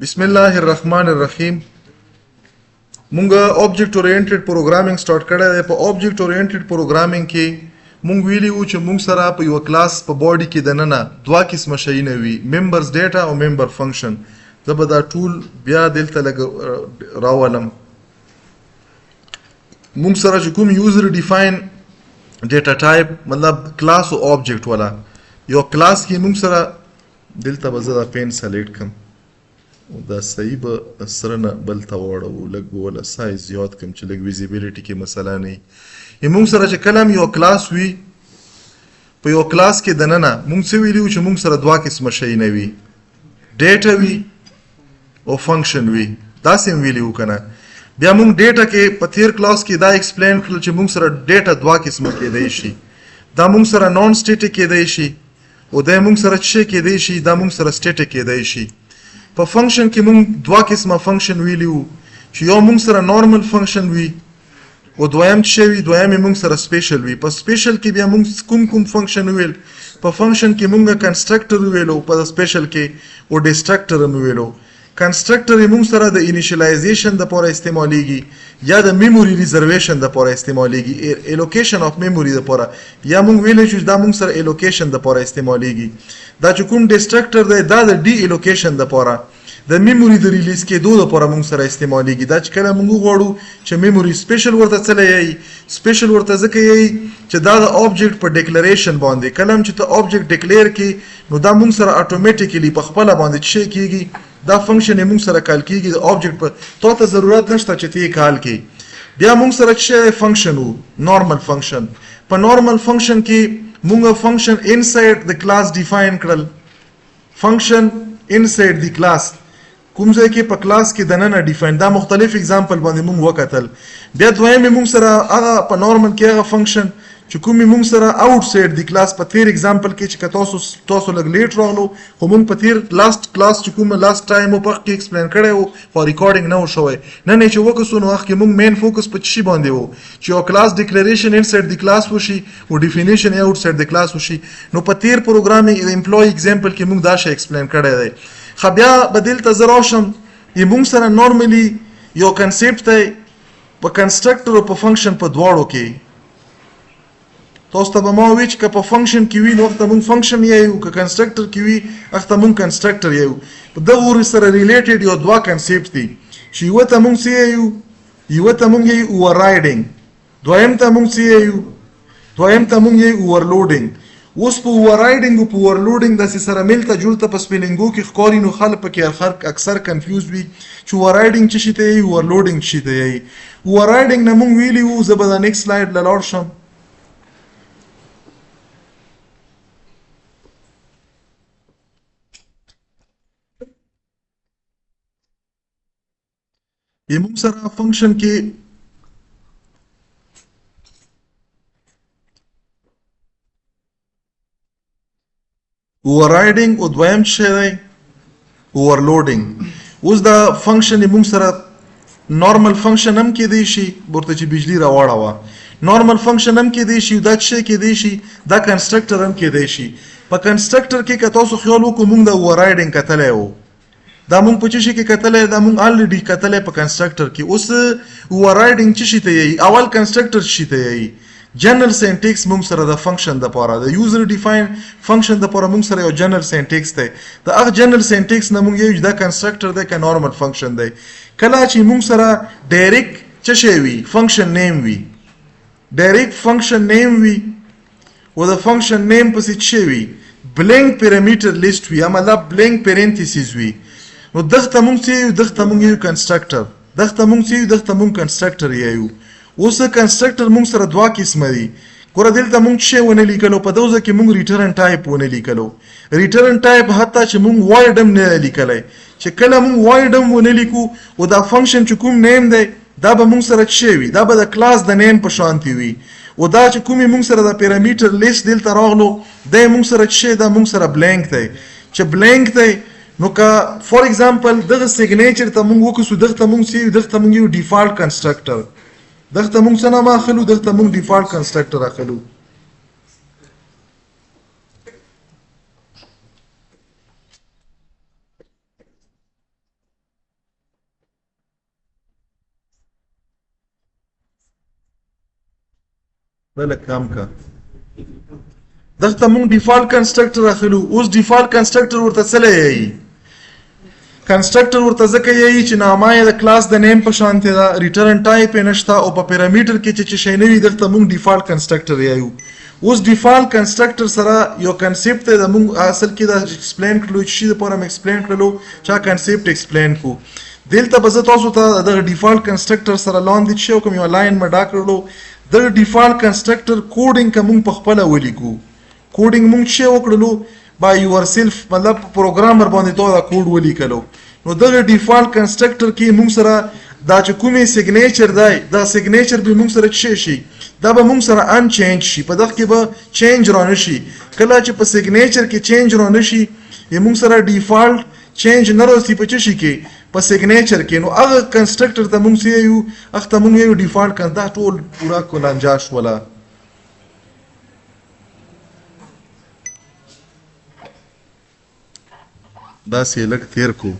بسم الله الرحمن الرحیم. مونږه آبجیکټ اورینټډ پروګرامینګ سٹارټ کړی دی. په آبجیکټ اورینټډ پروګرامینګ کې مونږ ویلي وو چې مونږ سره په یو کلاس په باډي کې دننه دوه قسمه شیونه وي، ممبرز ډیټا او ممبر فنکشن. زه به دا ټول بیا دلته لږ راولم. مونږ سره چې کوم یوزر ډیفاین ډیټا ټایپ مطلب کلاس او آبجیکټ والا یو کلاس کې مونږ سره دلته به زه دا پین سلیکټ کړم، دا صحیح به سره نه بل ته واړو، لږ به وله سایز زیات کړم چې لږ ویزیبیلیټي کې مسله نه وي. موږ سره چې کله هم یو کلاس وي، په یو کلاس کې دننه موږ څه ویلي وو چې موږ سره دوه قسمه شیونه وي، ډیټا وي او فنکشن وي. داسې هم ویلي وو که نه؟ بیا موږ ډیټا کې په تیر کلاس کې دا ایکسپلین کړل چې موږ سره ډیټا دوه قسمه کېدی شي. دا موږ سره نان سټیټیک کېدی شي او دا موږ سره څه کېدی شي، دا موږ سره سټیټیک کېدی شي. په فنکشن کې موږ دوه قسمه فنکشن ویلی وو چې یو موږ سره نارمل فنکشن وي او دویم څه وي، دویم موږ سره سپیشل وي. په سپیشل کې بیا موږ کوم فنکشن ویل؟ په فنکشن کې موږ کنسټرکټر ویلو، په سپیشل کې او ډیسټرکټر هم ویلو. کنسټرکټر موږ سره د انیشلایزیشن لپاره استعمالیږي یا د میموري ریزرویشن لپاره استعمالیږي، الوکیشن اف میموري لپاره، یا موږ ویل چې دا موږ سره الوکیشن لپاره استعمالیږي. دا چې کوم ډیسټرکټر دی دا د ډي الوکیشن لپاره، د میموري د ریلیز کېدو لپاره موږ سره استعمالیږي. دا چې کله موږ غواړو چې میموري سپیشل ورته څه یي، سپیشل ورته ځکه یي چې دا د آبجیکټ په ډیکلریشن باندې کله هم چې ته آبجیکټ ډیکلیئر کړي نو دا موږ سره اتوماتیکلی په خپله باندې څه کېږي، دا فنکشن موږ سره کال کېږي. د آبجیکټ په ته ضرورت نشته چې ته یې کال کړي. بیا موږ سره څه فنکشن وو، نارمل فنکشن. په نارمل فنکشن کې موږ فنکشن انساید د کلاس ډیفاین کړل. فنکشن انساید د کلاس کوم ځای کې په کلاس کې دننه ډیفاین، دا مختلف اگزامپل باندې موږ وکتل. بیا دویم موږ سره هغه په نارمل کې هغه فنکشن چې کوم موږ سره آوټساید د کلاس په تیر اگزامپل کې چې تاسو لږ لیټ راغلو، خو موږ په تیر لاست کلاس چې کوم لاست ټایم په کې ایکسپلین کړی وو، خو ریکارډینګ نه و شوی. نن چې وکړو نو وخت کې موږ مین فوکس په شي باندې وو چې یو کلاس ډیکلریشن انساید د کلاس وشي او ډیفینیشن آوټساید د کلاس وشي. نو په تیر پروګرامینګ امپلوی ایگزامپل کې موږ دا شی ایکسپلین کړی دی. خو بیا بدل ته زه راشم، موږ سره نارملی یو کنسپټ دی په کنسټرکټر او په فنکشن په دواړو کې. تاسو ته به ما ووایي چې که په فنکشن کې وي نو وخت موږ فنکشن یو، که کنسټرکټر کې وي وخت موږ کنسټرکټر یو. په دغه سره ریلیټډ یو دوه کنسپټ دي چې یو ته موږ څه یو، یو ته موږ یو اووررایډینګ، دویم ته موږ څه یو، دویم ته موږ یو اوورلوډینګ. اوس په اووررایډینګ او په اوورلوډینګ داسې سره ملته جوړته په سپیلینګو کې ښکاري، نو خلک پکې اکثر کنفیوز وي چې اووررایډینګ څه شي ته یي، اوورلوډینګ څه شي ته یي. اووررایډینګ نه موږ ویلي وو، زه به د نیکسټ سلایډ له لاړ شم. موږ سره فنکشن کې اووررایډینګ او دویم څه دی، اوورلوډینګ. اوس دا فنکشن موږ سره نارمل فنکشن هم کېدی شي، ورته چې بجلی راواړوه، نارمل فنکشن هم کېدی شي، دا څه کېدی شي، دا کنسټرکټر هم کېدی شي. په کنسټرکټر کې که تاسو خیال وکړو موږ د اووررایډینګ کتلی وو، دا موږ په څه شي کې کتلی، دا موږ الریډي کتلی په کنسټرکټر کې. اوس اووررایډینګ څه شي ته یي، اول کنسټرکټر څه شي ته یي. جنرال سینټیکس موږ سره د فنکشن دپاره، د یوزر ډیفاین فنکشن دپاره موږ سره یو جنرال سینټیکس دی. د هغه جنرال سینټیکس نه موږ یو چې دا کنسټرکټر دی که نارمل فنکشن دی. کله چې موږ سره ډایرکټ څه شی وي، فنکشن نیم وي، ډایرکټ فنکشن نیم وي او د فنکشن نیم پسې څه وي، بلینک پیرامیټر لیست وي، یا مطلب بلینک پیرنتیسیز وي. نو دغه موږ څه یو، دغه موږ یو کنسټرکټر، دغه موږ څه یو، دغه موږ کنسټرکټر یو. اوس کنسټرکټر موږ سره دوه قسمه دي. ګوره دلته موږ څه ونه لیکلو، په دوزه کې موږ ریټرن ټایپ ونه لیکلو. ریټرن ټایپ حتی چې موږ وایډ هم نه لیکلی، چې کله موږ وایډ هم ونه لیکو او دا فنکشن چې کوم نیم دی دا به موږ سره څه وي، دا به د کلاس د نیم په شانتي وي. او دا چې کومې موږ سره د پیرامیټر لیست دلته راغلو دا موږ سره څه، دا موږ سره بلینک دی. چې بلینک دی نو که فور ایگزامپل دغه سیګنیچر ته موږ وکړو، دغه موږ څه یو، دغه موږ یو ډیفالټ کنسټرکټر، دغه موږ څه نام اخلو، دغه موږ ډیفالټ کنسټرکټر اخلو. دا لږ کم کا دلته موږ ډیفالت کنسټرکټر اخلو. اوس ډیفالت کنسټرکټر ورته څه لایي؟ کنسټرکټر ورته ځکه یایي چې نامه یې د کلاس د نیم په شانتې ده، ریټرن ټایپ یې نشته او په پیرامیټر کې چې شی نه وي دلته موږ ډیفالت کنسټرکټر یایو. اوس ډیفالت کنسټرکټر سره یو کنسپټ دی د موږ اصل کې دا ایکسپلین کړلو چې شي دپاره مې ایکسپلین کړلو چا کنسپټ ایکسپلین کړو. دلته به زه تاسو ته دغه ډیفالت کنسټرکټر سره لاندې چې کوم یو لاین مې ډا کړلو دغه ډیفالت کنسټرکټر کوډینګ که موږ په خپله ولیکو. کوډینګ موږ چې وکړلو by yourself مطلب پروګرامر باندې ته دا کوډ ولیکلو. نو دغه ډیفالت کنسټرکټر کې موږ سره دا چې کومې سیګنیچر دی دا سیګنیچر به موږ سره څه شي دا به موږ سره ان چینج شي، په دغه کې به چینج را نه شي. کله چې په سیګنیچر کې چینج را نه شي موږ سره ډیفالت چینج نه راځي په څه شي کې په سیګنیچر کې. نو هغه کنسټرکټر ته موږ یو هغه ته موږ یو ډیفالت کړ دا ټول پورا کولانجا شوله. دا سې لږ تیر کو.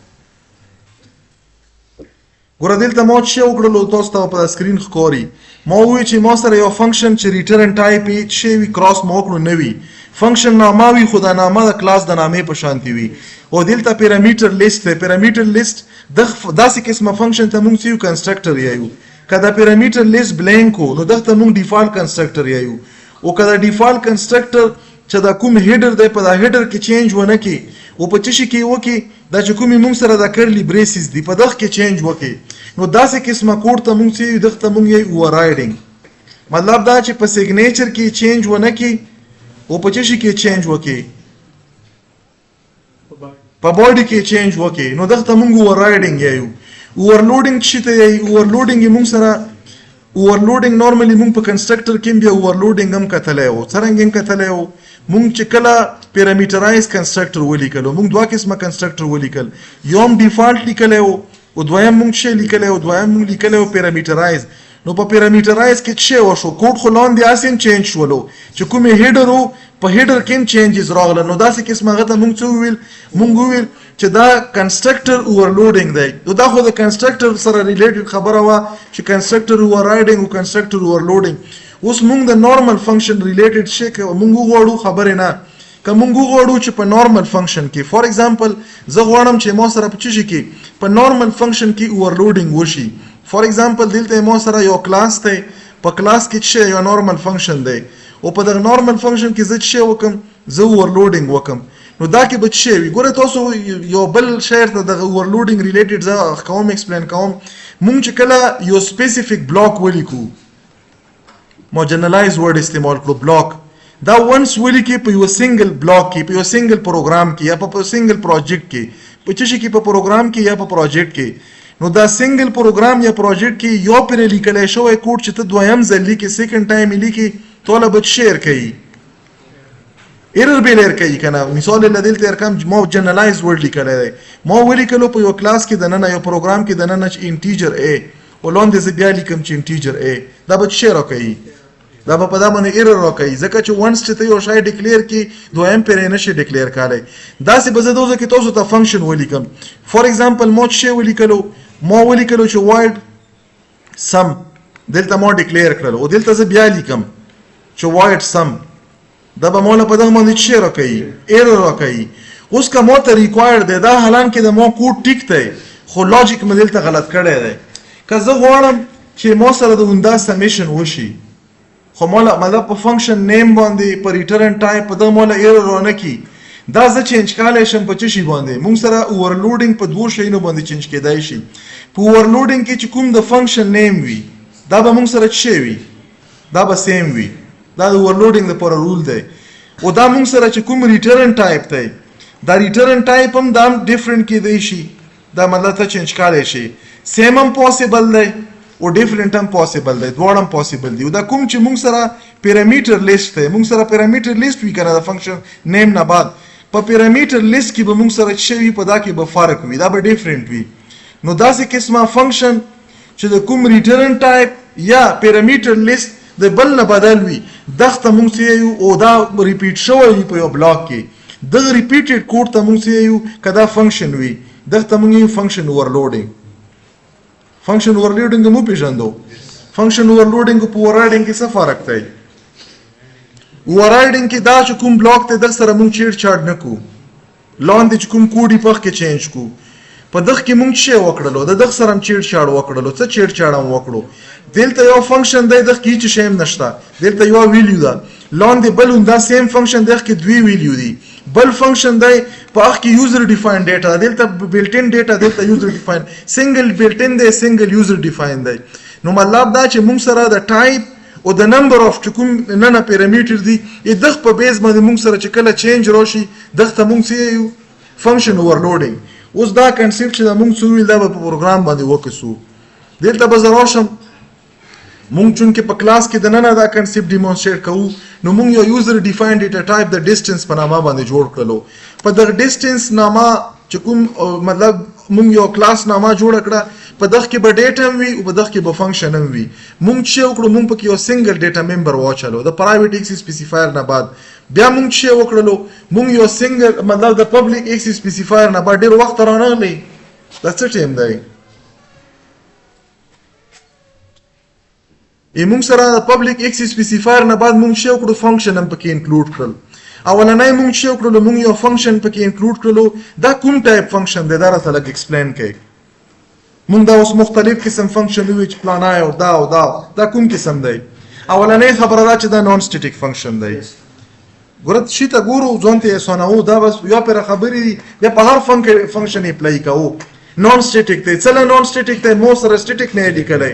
ګوره دلته ما چې وکړلو تاسو ته په سکرین ښکاري ما وویل چې ما سره یو فنکشن چې ریټرن ټایپ یې څه وي کراس ما وکړو نه وي فنکشن نامه وي خو دا نامه د کلاس د نامې په شانتې وي. او دلته پیرامیټر لیست دی. پیرامیټر لیست داسې قسمه فنکشن ته موږ څه یو کنسټرکټر یایو. که دا پیرامیټر لیست بلینک و نو دغه ته موږ ډیفالت کنسټرکټر یایو. او که دا ډیفالت کنسټرکټر چې دا کوم هیډر دی په دا هیډر کې چینج ونه کړي او په څه شي کې وکړي دا چې کومې موږ سره دا کرلی بریسز دي په دغه کې چینج وکړي نو داسې قسمه کوډ ته موږ څه دغه ته موږ یې اووررایډینګ. مطلب دا چې په سیګنیچر کې چینج ونه کړي او په څه شي کې چینج وکړي په باډي کې چینج وکړي نو دغه ته موږ اووررایډینګ یایو. اوورلوډینګ څه ته یایي؟ اوورلوډینګ یې موږ سره اوورلوډینګ نورمالي موږ په کنسټرکټر کې بیا اوورلوډینګ هم کتلی و. څرنګه هم کتلی و موږ چې کله پیرامیټرایز کنسټرکټر ولیکلو موږ دوه قسمه کنسټرکټر ولیکل یو هم ډیفالت لیکلی و او دویم موږ څه لیکلی و دویم موږ لیکلی و پیرامیټرایز. نو په پیرامیټرایز کې څه وشو کوډ خو لاندې هسې هم چینج شولو چې کومې هیډر و په هیډر کې هم چینجز راغله. نو داسې قسمه هغه ته موږ څه وویل موږ وویل چې دا کنسټرکټر اوورلوډینګ دی. نو دا خو د کنسټرکټر سره ریلیټډ خبره وه چې کنسټرکټر اووررایډینګ او کنسټرکټر اوورلوډینګ. اوس موږ د نارمل فنکشن ریلیټډ شي موږ وغواړو خبرې نه که موږ وغواړو چې په نارمل فنکشن کې فار ایگزامپل زه غواړم چې ما سره په څه شي کې په نارمل فنکشن کې اوورلوډینګ وشي. فار ایگزامپل دلته ما سره یو کلاس دی په کلاس کې څه یو نارمل فنکشن دی او په دغه نارمل فنکشن کې زه څه وکم زه اوورلوډینګ وکم نو دا کې به څه وي. ګوره تاسو یو بل شی ته دغه اوورلوډینګ ریلیټډ زه کوم ایکسپلین کوم. موږ چې کله یو سپیسیفیک بلاک ولیکو ما جنرالایز ورډ استعمال کړو بلاک دا ونس ولیکي په یو سنگل بلاک کې په یو سنگل پروګرام کې یا په سنگل پروجیکټ کې په څه شي کې په پروګرام کې یا په پروجیکټ کې. نو دا سنگل پروګرام یا پروجیکټ کې یو پر لیکلی شوی کوډ چې ته دویم ځل لیکې سیکنډ ټایم یې لیکې ټوله به شیر کوي ایرر به لیر کوي که نه. مثال دلته ارقام ما جنرالایز ورډ لیکلی دی ما ولیکلو په یو کلاس کې دننه یو پروګرام کې دننه چې انټیجر ا او لاندې زه بیا لیکم چې انټیجر ا دا به شیر راکوي دا به په دا باندې ایرر راکوي ځکه چې ونس چې ته یو شی ډیکلیر کړي دویم پرې نه شي ډیکلیر کولی. داسې به زه دوزه کې تاسو ته فنکشن ولیکم. فار ایگزامپل ما څه ولیکلو ما ولیکلو چې وایډ سم دلته ما ډیکلیر کړل او دلته زه بیا لیکم چې وایډ سم دا به مولا په دغه باندې څه راکوي ایرر راکوي. اوس که ما ته ریکوایرډ دی دا حالان کې د ما کوډ ټیک دی خو لاجیک مې دلته غلط کړی دی. که زه غواړم چې ما سره د اوندا سمیشن وشي خو مولا مطلب په فنکشن نیم باندې په ریټرن ټایپ په دغه مولا ایرر رانه کی دا زه چینج کولی شم په څه شي باندې موږ سره اوورلوډینګ په دوو شیانو باندې چینج کیدای شي. په اوورلوډینګ کې چې کوم د فنکشن نیم وي دا به موږ سره څه وي دا به سیم وي دا د اوورلوډینګ لپاره رول دی. او دا موږ سره چې کوم ریټرن ټایپ دی دا ریټرن ټایپ هم دا ډیفرنٹ کیدای شي دا مطلب ته چینج کولی شي. سیم هم پاسبل دی او ډیفرنٹ هم پاسبل دی دواړه هم پاسبل دي. او دا کوم چې موږ سره پیرامیټر لیست دی موږ سره پیرامیټر لیست وي که نه د فنکشن نیم نه بعد په پیرامیټر لیست کې به موږ سره څه وي په دا کې به فرق وي دا به ډیفرنٹ وي. نو داسې قسمه فنکشن چې د کوم ریټرن ټایپ یا پیرامیټر لیست د بل نه بدل وي دغه ته موږ څه یو او دا ریپیټ شوی وي په یو بلاک کې دغه ریپیټډ کوډ ته موږ څه یو که دا فنکشن وي دغه ته موږ یو فنکشن اوورلوډینګ. فنکشن اوورلوډینګ مو پیژندو فنکشن اوورلوډینګ په اووررایډینګ کې څه فرق دی اووررایډینګ کې دا چې کوم بلاک ته دغه سره مونږ چیړ چاړ نه کوو لاندې چې کوم کوډ یې پخ کې چینج کوو په دغه کې مونږ څه وکړلو د دغه سره چیړ چاړ وکړلو څه چیړ چاړ وکړو دلته یو فنکشن دی دغه کې چې شیم نشته دلته یو ویلیو ده لاندې بل دا سیم فنکشن دغه کې دوی ویلیو دي بل فنکشن دی په هغه کې یوزر ډیفاین ډیټا دلته بلټین ډیټا دلته یوزر ډیفاین سنگل بلټین دی سنگل یوزر ډیفاین دی نو مطلب دا چې مونږ سره د ټایپ او د نمبر اف کوم نه پیرامیټر دي دغه په بیس باندې مونږ سره چې کله چینج راشي دغه ته مونږ څه یو فنکشن اوورلوډینګ اوس دا کنسپټ چې دا مونږ څه ویل دا په پروګرام باندې وکړو دلته به زه راشم مونږ چون کې په کلاس کې د نن دا کنسپټ ډیمونستریټ کوو نو مونږ یو یوزر ډیفاین ډیټا ټایپ د ډیسټنس په نامه باندې جوړ کړلو په دغه ډیسټنس نامه چې کوم مطلب مونږ یو کلاس نامه جوړ کړه په دغه کې به ډیټا هم وي او په دغه کې به فنکشن هم وي مونږ چې وکړو مونږ په کې یو سنگل ډیټا ممبر واچلو د پرایویټ ایکس سپیسیفایر نه بعد بیا مونږ چې وکړلو مونږ یو سنگل مطلب د پبلک ایکس سپیسیفایر نه بعد ډیر وخت رانغلی دا څه ټیم دی مونږ سره د پبلک ایکس سپیسیفایر نه بعد مونږ چې وکړو فنکشن هم پکې انکلود کړل اولنۍ مونږ چې وکړلو مونږ یو فنکشن پکې انکلود کړلو دا کوم ټایپ فنکشن دی دا راته لږ ایکسپلین کړئ مونږ دا اوس مختلف قسم فنکشن وی چې پلانای او دا کوم قسم دی اولنۍ خبره دا چې دا نون سټیټیک فنکشن دی ګورت شي ته ګورو ځان ته سناو دا بس یو پر خبرې دی یا په هر فنکشن اپلای کوو نون سټیټیک دی څه نون سټیټیک دی مو سره سټیټیک نه لیکلای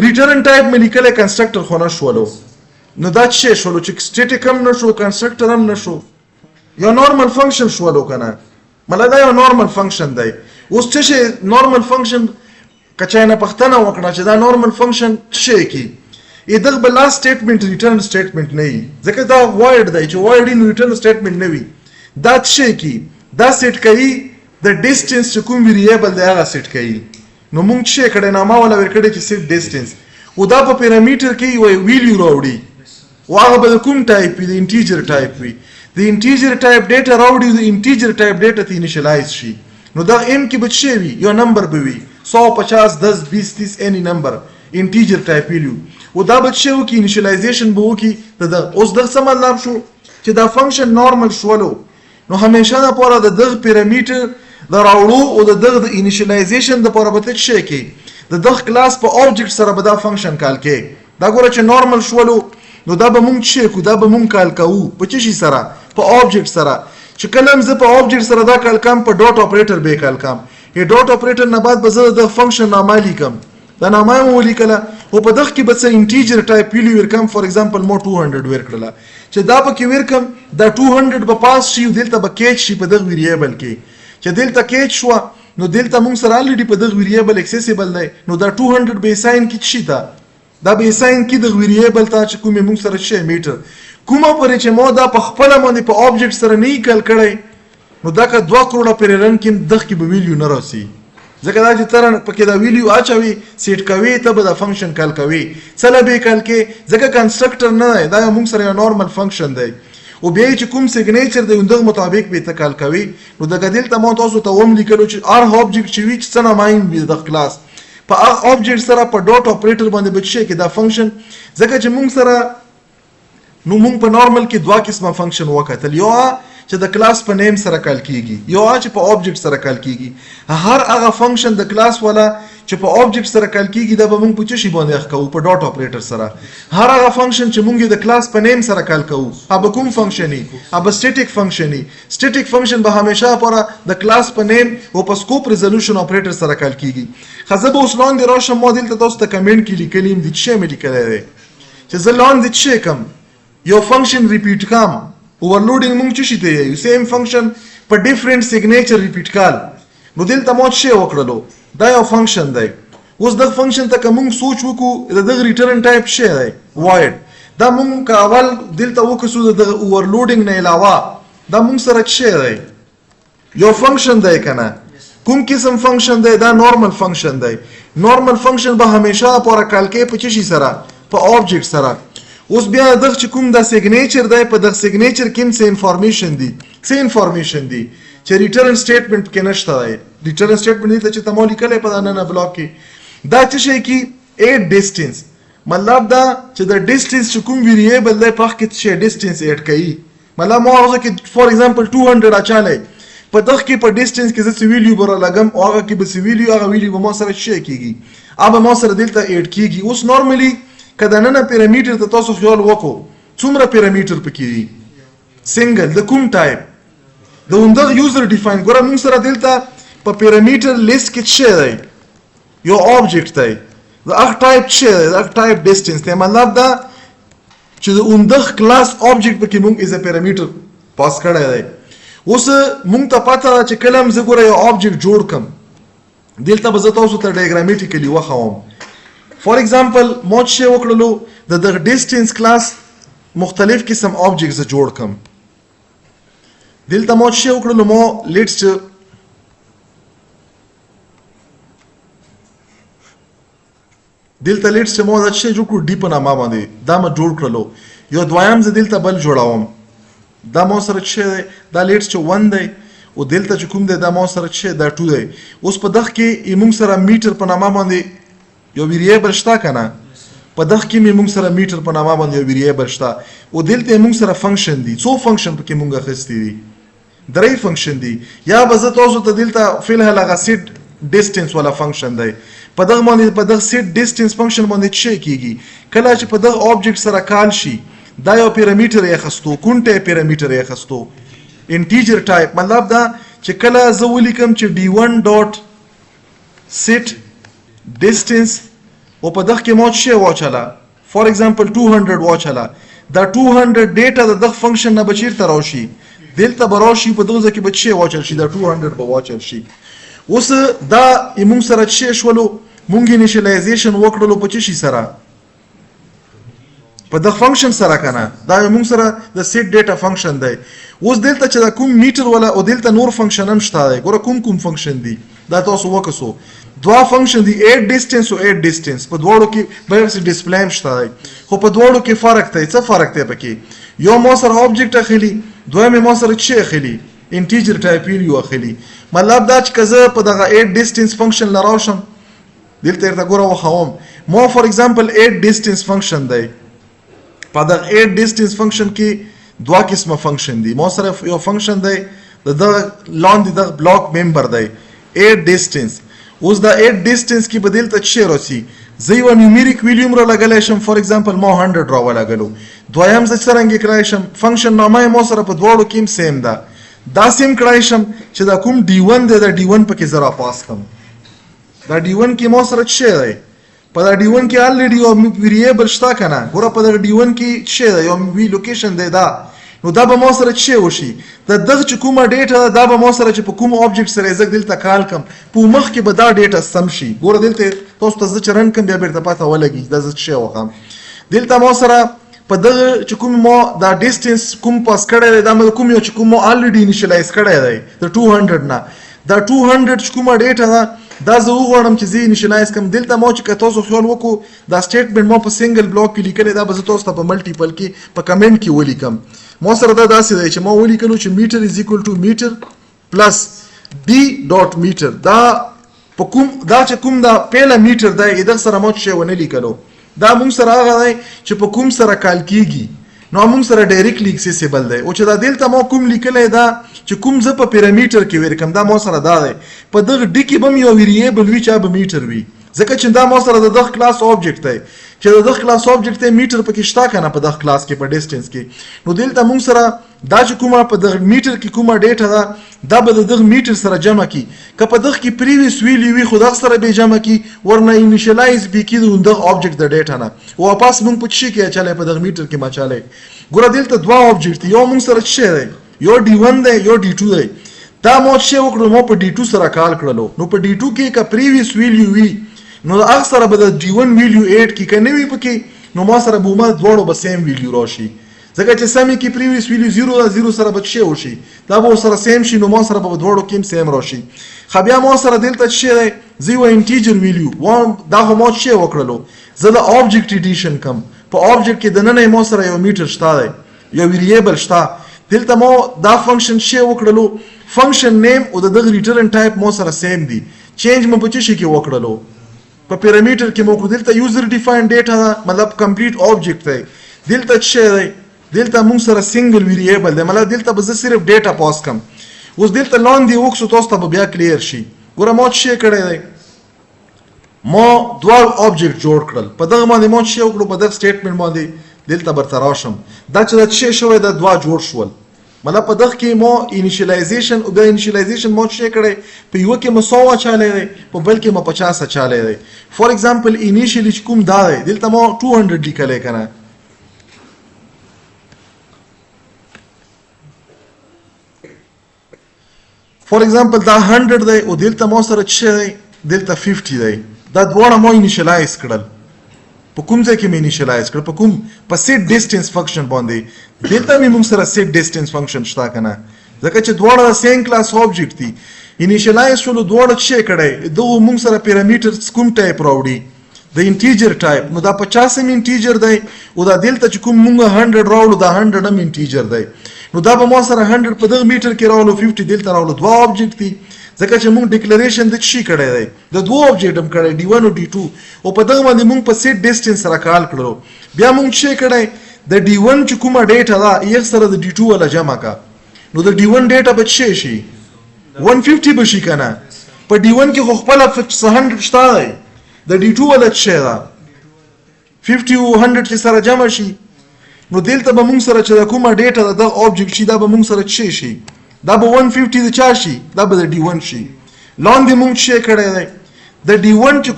ریټرن ټایپ مې لیکلای کنسټرکټر خو نه شولو نو دا څه شولو چې سټیټیک هم نشو کنسټرکټر هم نشو یو نورمال فنکشن شولو کنه مله دا یو نورمال فنکشن دی اوس څه نورمال فنکشن کچا نه پښتنه وکړه چې دا نورمال فنکشن څه کی دغه بل لاست سټیټمنټ ریټرن سټیټمنټ نه وي ځکه دا وایډ دی چې وایډ ان ریټرن سټیټمنټ نه وي دا څه کی دا سیټ کوي د ډیسټنس چې کوم ویریبل دی هغه سیټ کوي نو مونږ څه کړه نامه ولا ورکړه چې سیټ ډیسټنس او دا په پیرامیټر کې وی ویلیو راوړي واغه به کوم ټایپ دی انټیجر ټایپ وي د انټیجر ټایپ ډیټا راوړي د انټیجر ټایپ ډیټا ته انیشلایز شي نو دا ام کې به څه وي یو نمبر به وي 150 10 20 30 any نمبر انټیجر ټایپ ویلیو او دا به څه وکي انیشلایزیشن به وکي دا اوس د څه مطلب شو چې دا فنکشن نورمال شولو نو همیشه د پوره د دغه پیرامیټر د راوړو او د دغه د انیشلایزیشن د پوره به څه کی د دغه کلاس په اوبجیکټ سره به دا فنکشن کال کې دا ګوره چې نورمال شولو نو دا به مونږ څه کو دا به مونږ کال کوو په څه شي سره په اوبجیکټ سره چې کله زه په اوبجیکټ سره دا کال کوم په ډاټ اپریټر به کال کوم ډاټ اپریټر نه بعد به زه د فنکشن نامه لیکم دا نامه مو لیکله او په دغه کې به څه انټیجر ټایپ ویلیو ورکم فور ایگزامپل مو 200 ورکړله چې دا پکې ورکم دا 200 به پاس شي دلته به کیچ شي په دغه ویریبل کې چې دلته کیچ شو نو دلته موږ سره الریډي په دغه ویریبل اکسیسیبل دی نو دا 200 به ساين کې شي دا به ساين کې د ویریبل ته چې کومه موږ سره شي میټر کومه پرې چې مو دا په خپل باندې په اوبجیکټ سره نه کال کړی نو دا که 2 کروڑه پر رن کې دغه کې به ویلیو نه راسي ځکه دا چې تر پکې دا ویلیو اچوي سیټ کوي ته به دا فنکشن کال کوي څه به کال کې ځکه کنسټرکټر نه دا موږ سره یو نورمال فنکشن دی او بیا چې کوم سیګنیچر دی دغه مطابق به تکال کوي نو د غدل ته مو تاسو ته وم لیکلو چې ار اوبجیکټ چې ویچ څه نه ماین به د کلاس په ار اوبجیکټ سره په ډاټ اپریټر باندې بچي کې دا فنکشن ځکه چې موږ سره نو موږ په نورمال کې دوه قسمه فنکشن وکړل یو چې د کلاس په نیم سره کال کیږي یو چې په اوبجیکټ سره کال کیږي هر هغه فنکشن د کلاس والا چې په اوبجیکټ سره کال کیږي دا به موږ په چشي باندې ښکو په ډاټ اپریټر سره هر هغه فنکشن چې موږ د کلاس په نیم سره کال کوو هغه کوم فنکشن هغه سټیټیک فنکشن سټیټیک فنکشن به همیشه لپاره د کلاس په نیم او په سکوپ ریزولوشن اپریټر سره کال کیږي خزه به اوس لاندې راشم مودیل ته تاسو ته کمنټ کې لیکلیم د څه مې لیکلای چې زه لاندې څه کوم یو فنکشن ریپیټ کوم اوورلوډینګ موږ څه شي دی یو سیم فنکشن په ډیفرنٹ سیګنیچر ریپیټ کال نو دلته مو څه وکړلو دا یو فنکشن دی اوس د فنکشن ته کوم سوچ وکړو د ریټرن ټایپ څه دی وایډ دا موږ کاول دلته وکړو د اوورلوډینګ نه علاوه دا موږ سره څه دی یو فنکشن دی کنه کوم قسم فنکشن دی دا نورمال فنکشن دی نورمال فنکشن به همیشه پر کال کې په چی سره په اوبجیکټ سره اوس بیا دغه چې کوم د سیګنیچر دی په دغه سیګنیچر کې څه انفارمیشن دی چې ریټرن سټیټمنټ کې نشته دی ریټرن سټیټمنټ ته چې تمو لیکلې په دانه بلاک کې دا څه شي کې 8 ډیسټنس مطلب دا چې د ډیسټنس چې کوم ویریبل دی په هغه کې څه ډیسټنس اډ کوي. مطلب ما هغه کې فور ایگزامپل 200 اچاله په دغه کې په ډیسټنس کې زه ویلیو بر لګم او هغه کې به ویلیو هغه ویلیو به ما سره شي کیږي اوبه ما سره دلته اډ کیږي. اوس نورمالي کله نه پیرامیټر ته تاسو خیال وکړو څومره پیرامیټر پکې دي سنگل د کوم ټایپ د اندغه یوزر ډیفاین ګوره موږ سره دلته په پیرامیټر لیست کې څه دی یو آبجیکټ دی د هغه ټایپ څه دی د هغه ټایپ ډیسټنس دی. مطلب دا چې د اندغه کلاس آبجیکټ پکې موږ از ا پیرامیټر پاس کړی دی. اوس موږ ته پته ده چې کله زه ګوره یو آبجیکټ جوړ کم دلته به زه تاسو ته ډایګرامیټیکلی وښوم. فور ایگزامپل ما څه وکړلو د دغه ډیسټنس کلاس مختلف قسم آبجیکټ زه جوړ کم. دلته ما څه وکړلو ما لیټس دلته لیټس ما دا څه جوړ کړو ډی په نامه باندې دا ما جوړ کړلو. یو دویم زه دلته بل جوړاوم دا ما سره څه دا لیټس 1 دی او دلته چې کوم دی دا ما سره څه دا 2 دی. اوس په دغه کې موږ سره میټر په نامه باندې یو ویریبل شته کنه په دغه کې موږ سره میټر په نامه باندې یو ویریبل شته او دلته موږ سره فنکشن دي. څو فنکشن پکې موږ اخیستي دي 3 فنکشن دي. یا به زه تاسو ته دلته فی الحال هغه سیټ ډیسټنس والا فنکشن دی په دغه باندې په دغه سیټ ډیسټنس فنکشن باندې څه کیږي کله چې په دغه آبجیکټ سره کال شي دا یو پیرامیټر یې اخستو کوم ټایپ پیرامیټر یې اخستو انټیجر ټایپ. مطلب دا چې کله زه ولیکم چې d1 ډاټ سیټ ډیسټنس او په دغه کې مو څه واچاله فور ایگزامپل 200 واچاله دا 200 ډیټا د دغه فنکشن نه بچیر تر راشي دلته براشي په دغه کې به څه واچل شي دا 200 به واچل شي. اوس دا موږ سره څه شولو موږ انیشلایزیشن وکړلو په څه شي سره په دغه فنکشن سره کنه دا موږ سره د سیټ ډیټا فنکشن دی. اوس دلته چې دا کوم میټر ولا او دلته نور فنکشن هم شته دی ګوره کوم فنکشن دی دا تاسو وکسو دوا فنکشن دی اډ ډیسټنس او اډ ډیسټنس په دوړو کې به ډسپلی هم شته دی خو په دوړو کې فرق دی. څه فرق دی پکې یو ما سره آبجیکټ اخلي دویم ما سره څه اخلي انټیجر ټایپ ویلیو اخلي. مطلب دا چې کزه په دغه اډ ډیسټنس فنکشن لراوشم دلته ورته ګوره وخوم ما فور ایگزامپل اډ ډیسټنس فنکشن دی په دغه اډ ډیسټنس فنکشن کې دوه قسمه فنکشن دي. ما سره یو فنکشن دی د لاندې د بلاک ممبر دی اډ ډیسټنس. اوس دا اډ ډیسټنس کې بدلته څه راسي زه یو نیومریک ویلیوم را لګلای شم فور ایگزامپل ما 100 را ولګلو دویم زه څنګه کړای شم فنکشن نامه ما سره په دوړو کې سیم ده دا سیم کړای شم چې دا کوم d1 دی دا d1 پکې زرا پاس کم دا d1 کې ما سره څه دی په دا d1 کې الریډي یو ویریبل شته کنه ګوره په دا d1 کې څه دی یو وی لوکیشن دی دا نو دا به ما سره څه وشي د دغه چې کومه ډیټا دا به ما سره چې په کوم آبجیکټ سره زګ دلته کال کم په مخ کې به دا ډیټا سم شي ګوره دلته تاسو ته چرن کم بیا بیرته پاته ولګي دا څه وخم دلته ما سره په دغه چې کوم ما دا ډیسټنس کوم پاس کړی دا کوم یو چې کوم ما الریډي انیشلایز کړی دی د 200 نه دا 200 چې کومه ډیټا دا زه وغواړم چې زه انیشلایز کم دلته ما چې تاسو خیال وکړو دا سټیټمنټ ما په سنگل بلاک کې لیکل دا به تاسو ته په ملټیپل کې په کمنټ کې ولیکم. ما سره دا داسې دی چې ما ولیکلو چې میټر از ایکوال ټو میټر پلس डी ډاټ میټر دا په کوم دا چې کوم دا پیله میټر دی د سره ما څه ونه لیکلو دا موږ سره هغه دی چې په کوم سره کال کیږي نو موږ سره ډایرکټلی اکسیسیبل دی او چې دا دلته ما کوم لیکلای دا چې کوم ز په پیرامیټر کې ورکم دا ما سره دا دی په دغه ډی کې بم یو ویریبل وی چې به میټر وي ځکه چې دا ما سره د دغه کلاس آبجیکټ دی چې د دغه کلاس آبجیکټ ته میټر پکې شته کنه په دغه کلاس کې په ډیسټنس کې نو دلته موږ سره دا چې کومه په دغه میټر کې کومه ډیټا دا به د دغه میټر سره جمع کی که په دغه کې پریویس ویلیو وي خو دغه سره به جمع کی ورنه انیشلایز به کی دغه آبجیکټ د ډیټا نه واپس موږ په څه کې چلای په دغه میټر کې ما چلای ګوره دلته دوه آبجیکټ یو موږ سره څه دی یو d1 دی یو d2 دی دا مو څه وکړو مو په d2 سره کال کړلو نو په d2 کې که پریویس ویلیو وي نو هغه سره به د d1 ویلیو 8 کې کنه وي پکې نو ما سره به ما دواړو به سیم ویلیو راشي ځکه چې سمې کې پریویس ویلیو 0 سره به څه وشي دا به سره سیم شي نو ما سره به دواړو کې سیم راشي. خو بیا ما سره دلته څه دی زه یو انټیجر ویلیو دا هم ما څه وکړلو زه د آبجیکټ ایډیشن کم په آبجیکټ کې د نن ما سره یو میټر شته دی یو ویریبل شته دلته ما دا فنکشن څه وکړلو فنکشن نیم او د دغه ریټرن ټایپ ما سره سیم دی چینج مې په څه کې وکړلو په پیرامیټر کې مو دلته یوزر ډیفاین ډیټا ده مطلب کمپلیټ آبجیکټ دی دلته څه دی دلته موږ سره سنگل ویریبل دی مطلب دلته به زه صرف ډیټا پاس کم اوس دلته لاندې وکړو تاسو ته به بیا کلیر شي ګوره ما څه کړی دی ما دوه آبجیکټ جوړ کړل په دغه باندې ما څه وکړو په دغه سټیټمنټ باندې دلته برته راشم دا چې دا څه شوی دا دوه جوړ شول مطلب په دغه کې ما انیشیلایزیشن او د انیشیلایزیشن ما څه کړی په یو کې ما 100 چاله دی په بل کې ما 50 چاله دی فور ایگزامپل انیشیلی کوم دا دی دلته ما 200 لیکلای کنه فور ایگزامپل دا 100 دی او دلته ما سره څه دی دلته 50 دی دا دواړه ما انیشیلایز کړل په کوم ځای کې مې انیشیلایز کړ په کوم په سیټ ډیسټنس فنکشن باندې دلته مې موږ سره سیټ ډیسټنس فنکشن شته کنه ځکه چې دواړه د سیم کلاس آبجیکټ دي انیشیلایز شول دواړه څه کړي دغه موږ سره پیرامیټر کوم ټایپ راوړي د انټیجر ټایپ نو دا 50 هم انټیجر دی او دا دلته چې کوم موږ 100 راوړو دا 100 هم انټیجر دی نو دا به ما سره 100 په دغه میټر کې راوړو 50 دلته راوړو دوه آبجیکټ دي ځکه چې موږ ډیکلریشن د شي کړی دی د دوه آبجیکټ هم کړی ډي 1 او ډي 2 او په دغه باندې موږ په سیټ ډیسټنس سره کال کړو بیا موږ څه کړی د ډي 1 چې کومه ډیټا ده یې سره د ډي 2 ولا جمع کا نو د ډي 1 ډیټا به څه شي 150 به شي کنه په ډي 1 کې خو خپل 100 شته دی د ډي 2 ولا څه ده 50 او 100 چې سره جمع شي نو دلته به موږ سره چې کومه ډیټا ده د آبجیکټ شي دا به موږ سره څه شي دا به 150 د چا شي دا به د ډي 1 شي لاندې موږ څه کړی دی د ډي 1 چې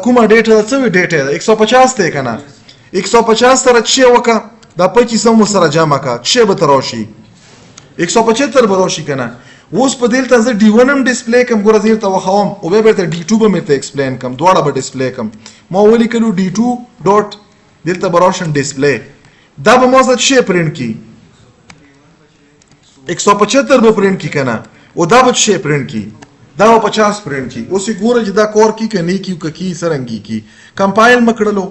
کومه ډیټا ده څه ډیټا ده 150 دی کنه 150 سره څه وکړه دا 25 هم سره جمع کا څه به تر راشي 175 به راشي کنه اوس په دلته زه ډي 1 هم ډسپلی کوم ګوره زه ته وخوم او به ته ډي 2 به مې ته ایکسپلین کوم دواړه به ډسپلی کوم ما ولیکلو ډي 2 ډاټ دلته به راشن ډسپلی دا به ما څه شي پرینټ کی 175 به پرینټ کی کنه او دا به څه پرینټ کی دا به 50 پرینټ کی اوس ګوره چې دا کور کی کني کی سرنګي کی کمپایل مکړلو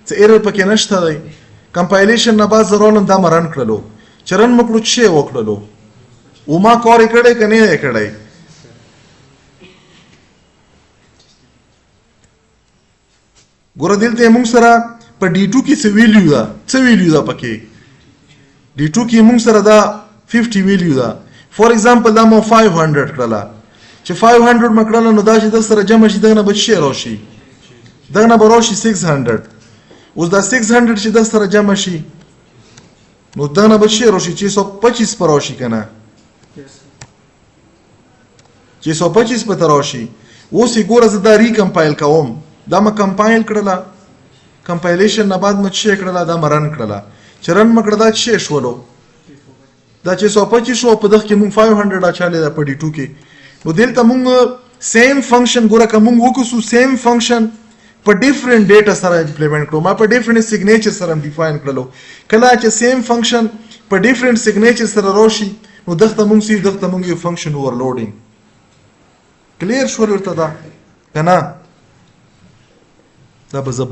څه ایرر پکې نشته دی کمپایلیشن نه بعد ضرورن دا مرن کړلو چرن مکړو څه وکړلو او ما کور کړه کنه یې کړه ګوره دلته موږ سره په ډي 2 کې څه ویلیو ده پکې ډي 2 کې موږ سره دا 50 ویلیو ده فور ایگزامپل دا مو 500 کړله چې 500 مکړله نو دا چې د سره جمع شي دغه به څه راشي دغه به راشي 600 اوس دا 600 چې د سره جمع شي نو دغه به څه راشي 625 پر راشي کنه 625 په راشي اوس یې ګوره زه دا ریکمپایل کوم دا ما کمپایل کړله کمپایلیشن نه بعد مې څه کړله دا مرن کړله چې رن مکړه دا څه شولو دا 625 شو په دغه کې مونږ 500 اچاله دا په ډي 2 کې نو دلته مونږ سیم فنکشن ګوره کوم مونږ وکړو سیم فنکشن په ډیفرنٹ ډیټا سره امپلیمنٹ کړو ما په ډیفرنٹ سیګنیچر سره ډیفاین کړلو کله چې سیم فنکشن په ډیفرنٹ سیګنیچر سره راشي نو دغه مونږ یو فنکشن اوورلوډینګ کلیر شو ورته دا کنه دا به